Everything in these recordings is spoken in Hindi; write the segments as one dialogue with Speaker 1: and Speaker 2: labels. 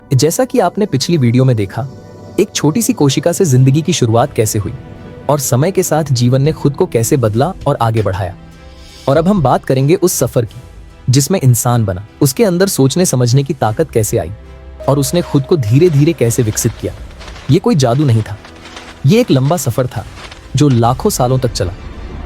Speaker 1: जैसा कि आपने पिछली वीडियो में देखा, एक छोटी सी कोशिका से जिंदगी की शुरुआत कैसे हुई और समय के साथ जीवन ने खुद को कैसे बदला और आगे बढ़ाया। और अब हम बात करेंगे उस सफर की जिसमें इंसान बना, उसके अंदर सोचने समझने की ताकत कैसे आई और उसने खुद को धीरे धीरे कैसे विकसित किया। ये कोई जादू नहीं था, ये एक लंबा सफर था जो लाखों सालों तक चला।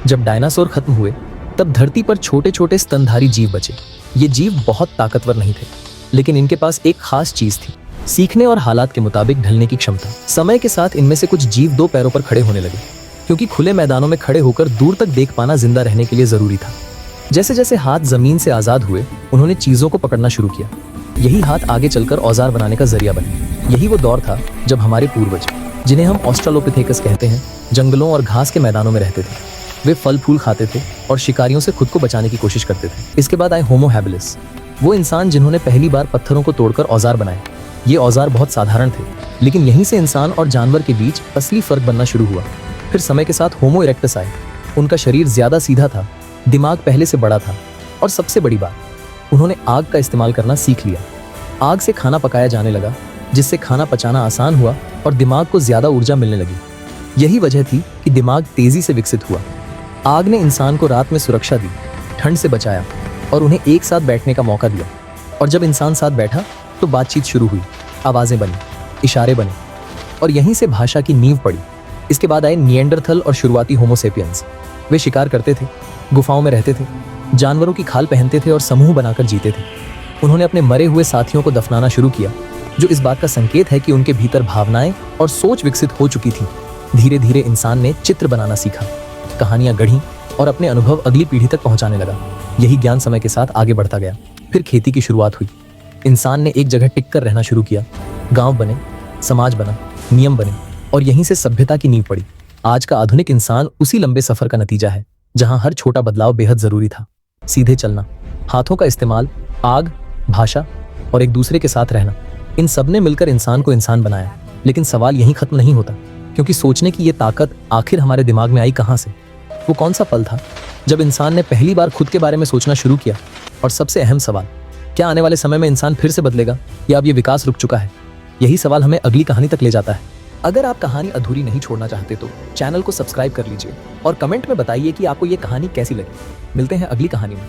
Speaker 1: जब डायनासोर खत्म हुए तब धरती पर छोटे छोटे स्तनधारी जीव बचे। ये जीव बहुत ताकतवर नहीं थे, लेकिन इनके पास एक खास चीज थी, सीखने और हालात के मुताबिक ढलने की क्षमता। समय के साथ इनमें से कुछ जीव दो पैरों पर खड़े होने लगे, क्योंकि खुले मैदानों में खड़े होकर दूर तक देख पाना जिंदा रहने के लिए जरूरी था। जैसे जैसे हाथ जमीन से आजाद हुए, उन्होंने चीजों को पकड़ना शुरू किया। यही हाथ आगे चलकर औजार बनाने का जरिया बने। यही वो दौर था जब हमारे पूर्वज, जिन्हें हम ऑस्ट्रालोपिथेकस कहते हैं, जंगलों और घास के मैदानों में रहते थे। वे फल फूल खाते थे और शिकारियों से खुद को बचाने की कोशिश करते थे। इसके बाद आए होमो हैबिलिस, वो इंसान जिन्होंने पहली बार पत्थरों को तोड़कर औजार बनाए। ये औजार बहुत साधारण थे, लेकिन यहीं से इंसान और जानवर के बीच असली फर्क बनना शुरू हुआ। फिर समय के साथ होमो इरेक्टस आए। उनका शरीर ज्यादा सीधा था, दिमाग पहले से बड़ा था और सबसे बड़ी बात, उन्होंने आग का इस्तेमाल करना सीख लिया। आग से खाना पकाया जाने लगा, जिससे खाना पचाना आसान हुआ और दिमाग को ज्यादा ऊर्जा मिलने लगी। यही वजह थी कि दिमाग तेजी से विकसित हुआ। आग ने इंसान को रात में सुरक्षा दी, ठंड से बचाया और उन्हें एक साथ बैठने का मौका दिया। और जब इंसान साथ बैठा तो बातचीत शुरू हुई, आवाजें बनी, इशारे बने और यहीं से भाषा की नींव पड़ी। इसके बाद आए निएंडरथल और शुरुआती होमोसेपियंस। वे शिकार करते थे, गुफाओं में रहते थे, जानवरों की खाल पहनते थे और समूह बनाकर जीते थे। उन्होंने अपने मरे हुए साथियों को दफनाना शुरू किया, जो इस बात का संकेत है कि उनके भीतर भावनाएं और सोच विकसित हो चुकी थी। धीरे धीरे इंसान ने चित्र बनाना सीखा, कहानियां गढ़ी और अपने अनुभव अगली पीढ़ी तक पहुंचाने लगा। यही ज्ञान समय के साथ आगे बढ़ता गया। फिर खेती की शुरुआत हुई। इंसान ने एक जगह टिक कर रहना शुरू किया। गांव बने, समाज बना, नियम बने और यहीं से सभ्यता की नींव पड़ी। आज का आधुनिक इंसान उसी लंबे सफर का नतीजा है, जहां हर छोटा बदलाव बेहद जरूरी था। सीधे चलना, हाथों का इस्तेमाल, आग, भाषा और एक दूसरे के साथ रहना, इन सब ने मिलकर इंसान को इंसान बनाया। लेकिन सवाल यहीं खत्म नहीं होता, क्योंकि सोचने की ये ताकत आखिर हमारे दिमाग में आई कहां से? वो कौन सा पल था जब इंसान ने पहली बार खुद के बारे में सोचना शुरू किया? और सबसे अहम सवाल, क्या आने वाले समय में इंसान फिर से बदलेगा या अब ये विकास रुक चुका है? यही सवाल हमें अगली कहानी तक ले जाता है। अगर आप कहानी अधूरी नहीं छोड़ना चाहते तो चैनल को सब्सक्राइब कर लीजिए और कमेंट में बताइए कि आपको ये कहानी कैसी लगी। मिलते हैं अगली कहानी में।